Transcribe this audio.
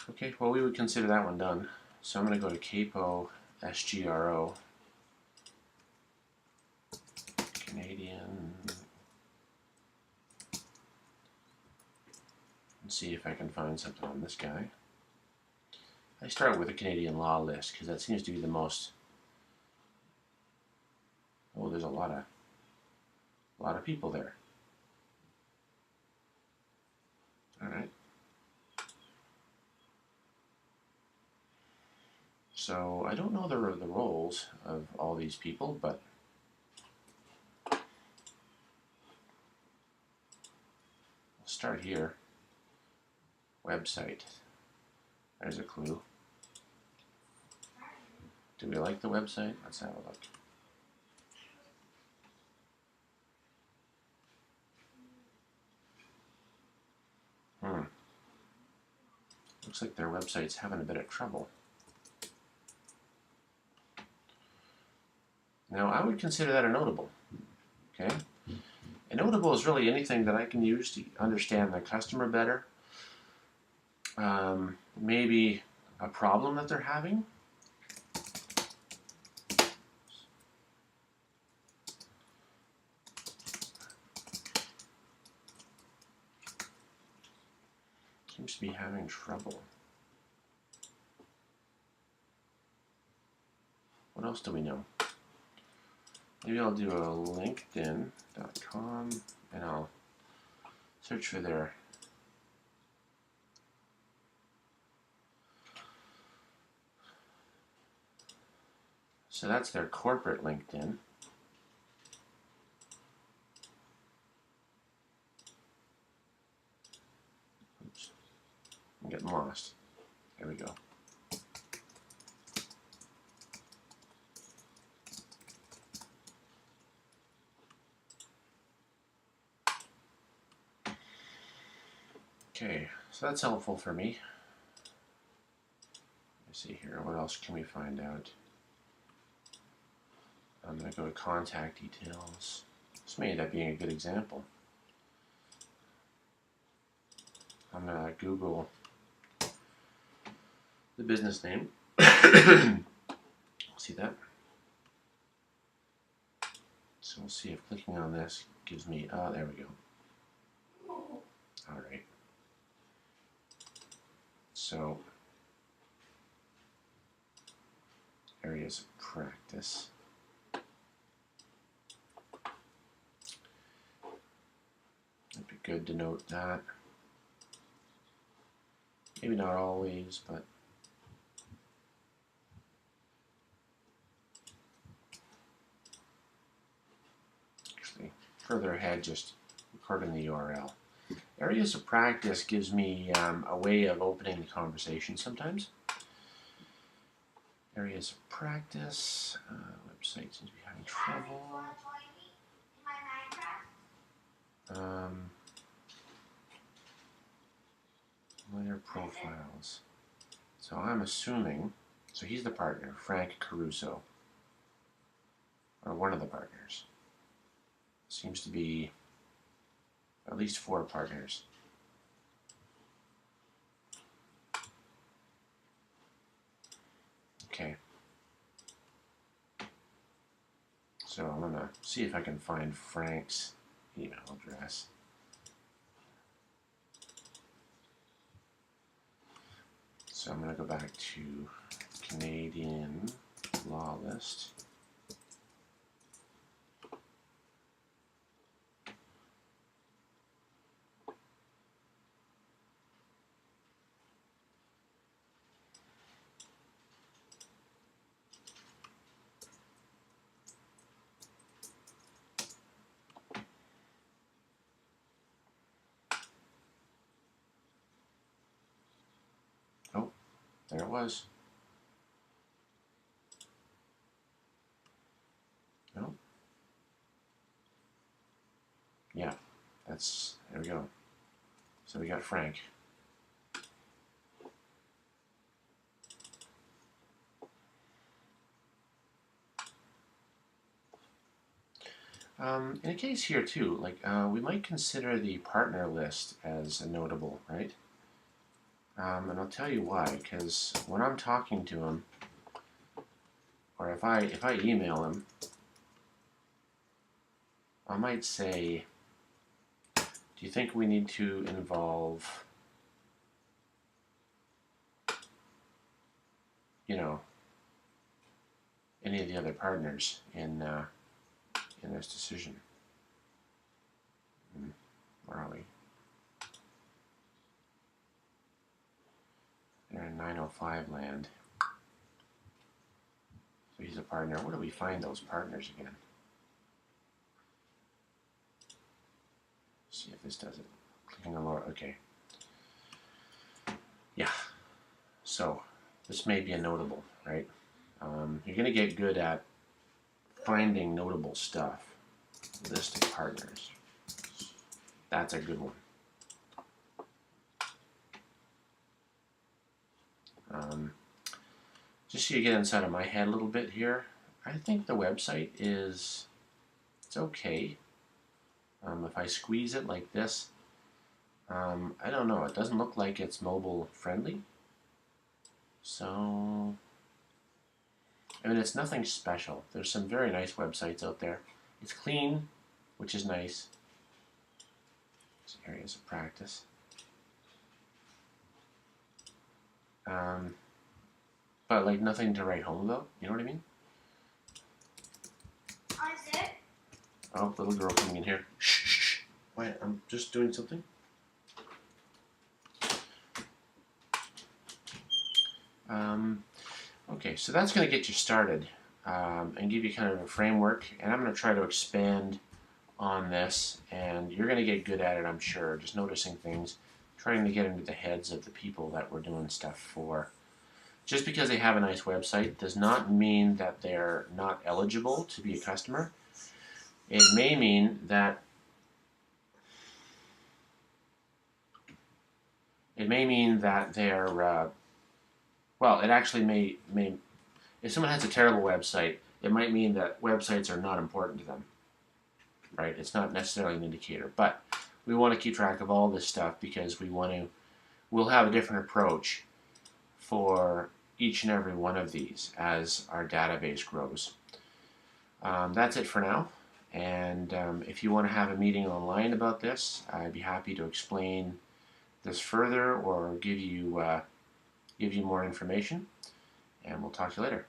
Okay, well we would consider that one done. So I'm going to go to Capo SGRO, Canadian, and see if I can find something on this guy. I start with a Canadian law list because that seems to be the most. Oh, there's a lot of people there. All right. So I don't know the roles of all these people, but we'll start here. Website. There's a clue. Do we like the website? Let's have a look. Looks like their website's having a bit of trouble. Now, I would consider that a notable. Okay? A notable is really anything that I can use to understand the customer better. Maybe a problem that they're having. Seems to be having trouble. What else do we know? Maybe I'll do a linkedin.com and I'll search for their so that's their corporate LinkedIn. Oops. I'm getting lost. There we go. Okay, so that's helpful for me. Let's see here, what else can we find out? I'm going to go to contact details. This may end up being a good example. I'm going to Google the business name. See that? So we'll see if clicking on this gives me, there we go. All right. So, areas of practice. It'd be good to note that. Maybe not always, but actually further ahead, just recording the URL. Areas of practice gives me a way of opening the conversation sometimes. Areas of practice, website seems to be having trouble. Lawyer profiles. So I'm assuming, so he's the partner, Frank Caruso, or one of the partners. Seems to be at least 4 partners. Okay. So I'm going to see if I can find Frank's email address. So I'm going to go back to Canadian law list. Oh, there it was. No. Yeah, that's, there we go. So we got Frank. In a case here too, like we might consider the partner list as a notable, right? And I'll tell you why, because when I'm talking to him, or if I email him, I might say, do you think we need to involve, you know, any of the other partners in this decision? Where are we? They're in 905 land. So he's a partner. Where do we find those partners again? See if this does it. Clicking on lower. Okay. Yeah. So this may be a notable, right? You're going to get good at finding notable stuff. List of partners. That's a good one. Just so you get inside of my head a little bit here, I think the website it's okay. If I squeeze it like this, I don't know, it doesn't look like it's mobile friendly. So, I mean, it's nothing special. There's some very nice websites out there. It's clean, which is nice. Some areas of practice. But like nothing to write home about, you know what I mean? Isaac? Oh, little girl coming in here. Shh, shh, shh. Wait, I'm just doing something. Okay, so that's going to get you started and give you kind of a framework. And I'm going to try to expand on this, and you're going to get good at it, I'm sure. Just noticing things, trying to get into the heads of the people that we're doing stuff for. Just because they have a nice website does not mean that they're not eligible to be a customer. It may mean that they're well, it actually may if someone has a terrible website, it might mean that websites are not important to them. Right? It's not necessarily an indicator, but we want to keep track of all this stuff because we'll have a different approach for each and every one of these as our database grows. That's it for now. And if you want to have a meeting online about this, I'd be happy to explain this further or give you more information. And we'll talk to you later.